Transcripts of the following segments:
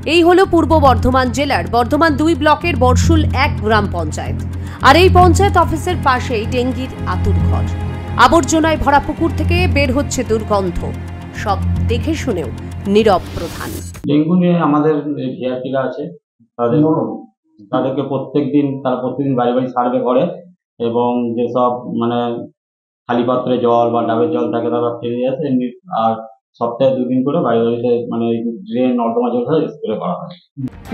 এই হলো পূর্ব বর্ধমান জেলার বর্ধমান 2 ব্লকের বর্ষুল 1 গ্রাম পঞ্চায়েত। আর এই পঞ্চায়েত অফিসের পাশেই ডেঙ্গির আতুরঘর। আবর্জনায় ভরা পুকুর থেকে বের হচ্ছে দুর্গন্ধ। সব দেখে শুনেও নীরব প্রধান। ডেঙ্গু নিয়ে আমাদের ভিআরপিরা আছে, তাদেরকে প্রত্যেকদিন বাড়ি বাড়ি সার্ভে করে এবং যেসব খালি পাত্রে জল বা ডাবের জল থাকে তারা ফেলে আসে। আর সপ্তাহে 2 দিন করে বাড়ি বাড়িতে ড্রেন নর্দমা জল স্প্রে করা হয়।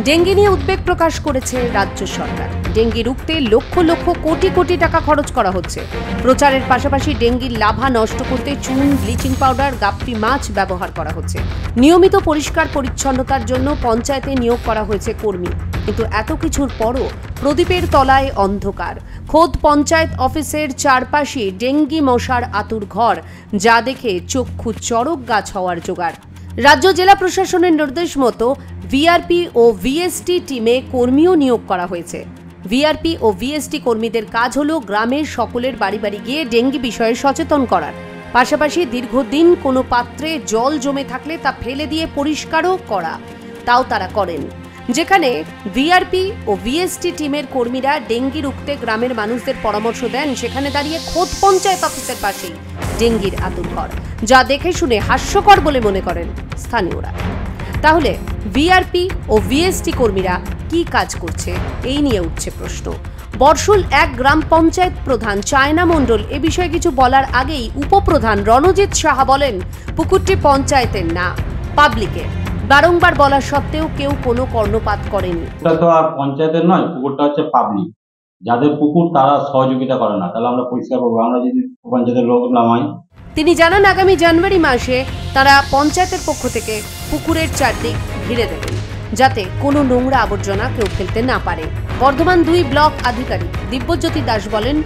ডেঙ্গি নিয়ে উদ্বেগ প্রকাশ করেছে রাজ্য সরকার। ডেঙ্গি রুখতে লক্ষ লক্ষ কোটি কোটি টাকা খরচ করা হচ্ছে। প্রচারের পাশাপাশি ডেঙ্গির লাভা নষ্ট করতে চুন, ব্লিচিং পাউডার, গাপ্পি মাছ ব্যবহার করা হচ্ছে। নিয়মিত পরিষ্কার পরিচ্ছন্নতার জন্য পঞ্চায়েতে নিয়োগ করা হয়েছে কর্মী। কিন্তু এত কিছুর পরও প্রদীপের তলায় অন্ধকার। খোদ পঞ্চায়েত অফিসের চারপাশে ডেঙ্গি মশার আতুরঘর, যা দেখে চক্ষু চড়ক গাছ হওয়ার জোগাড়। রাজ্য জেলা প্রশাসনের নির্দেশ মতো ভিআরপি ও ভিএসটি টিমে কর্মীও নিয়োগ করা হয়েছে। ভিআরপি ও ভিএসটি কর্মীদের কাজ হলো গ্রামের সকলের বাড়ি বাড়ি গিয়ে ডেঙ্গি বিষয়ে সচেতন করার পাশাপাশি দীর্ঘদিন কোনো পাত্রে জল জমে থাকলে তা ফেলে দিয়ে পরিষ্কারও করা, তাও তারা করেন। যেখানে ভিআরপি ও ভিএসটি টিমের কর্মীরা ডেঙ্গি রুখতে গ্রামের মানুষদের পরামর্শ দেন, সেখানে দাঁড়িয়ে খোদ পঞ্চায়েত অফিসের পাশেই ডেঙ্গির আতুরঘর, যা দেখে শুনে হাস্যকর বলে মনে করেন স্থানীয়রা। তাহলে ভিআরপি ও ভিএসটি কর্মীরা কি কাজ করছে, এই নিয়ে উঠছে প্রশ্ন। বর্ষুল 1 গ্রাম পঞ্চায়েত প্রধান চায়না মণ্ডল এ বিষয়ে কিছু বলার আগেই উপপ্রধান রণজিৎ সাহা বলেন, পুকুরটি পঞ্চায়েতের না, পাবলিকের। বারংবার বলা সত্ত্বেও কেউ কোনো কর্ণপাত করেনি। এটা তো আর পঞ্চায়েতের নয়, পুকুরটা হচ্ছে পাবলিক। যাদের পুকুর তারা সহযোগিতা করে না, তাহলে আমরা পরিষ্কার করবো? আমরা যদি পঞ্চায়েতের লোক নামাই। তিনি জানান, আগামী জানুয়ারি মাসে তারা পঞ্চায়েতের পক্ষ থেকে পুকুরের চারদিক ঘিরে দেবেন, যাতে কোনো নোংরা আবর্জনা কেউ ফেলতে না পারে। বর্ধমান 2 ব্লক আধিকারিক দিব্যজ্যোতি দাস বলেন,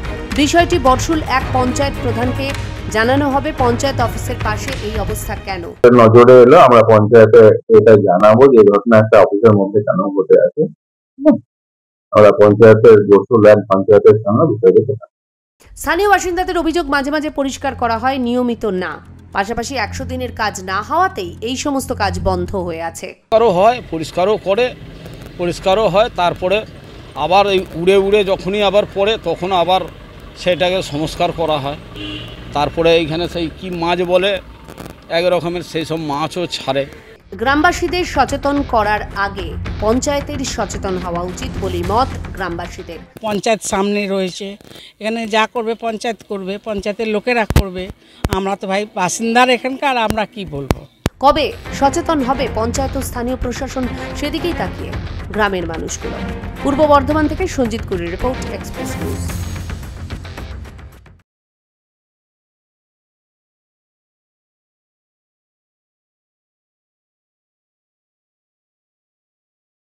বিষয়টি বর্ষুল 1 পঞ্চায়েত প্রধানকে জানানো হবে। পঞ্চায়েত অফিসের পাশে এই অবস্থা কেন নজরে এলো, আমরা পঞ্চায়েতে এটা জানাবো যে ঘটনা একটা অফিসের মধ্যে কেন ঘটে আছে। আমরা পঞ্চায়েতের বর্ষুল 1 পঞ্চায়েতের সঙ্গে বিষয়টা। স্থানীয় বাসিন্দাদের অভিযোগ, মাঝে মাঝে পরিষ্কার করা হয়, নিয়মিত না। পাশাপাশি 100 দিনের কাজ না হওয়াতেই এই সমস্ত কাজ বন্ধ হয়ে আছে। পরিষ্কারও হয়, তারপরে আবার এই উড়ে যখনই আবার পড়ে তখন আবার সেটাকে সংস্কার করা হয়। তারপরে এইখানে সেই কি মাছ বলে এক রকমের সেই সব মাছও ছাড়ে। গ্রামবাসীদের সচেতন করার আগে পঞ্চায়েতের সচেতন হওয়া উচিত বলে মত গ্রামবাসীদের। পঞ্চায়েত সামনে রয়েছে, এখানে যা করবে পঞ্চায়েত করবে, পঞ্চায়েতের লোকেরা করবে। আমরা তো ভাই বাসিন্দার এখানকার, আমরা কি বলবো? কবে সচেতন হবে পঞ্চায়েত ও স্থানীয় প্রশাসন, সেদিকেই তাকিয়ে গ্রামের মানুষগুলো। পূর্ব বর্ধমান থেকে সঞ্জিত কুরির রিপোর্ট, এক্সপ্রেস নিউজ।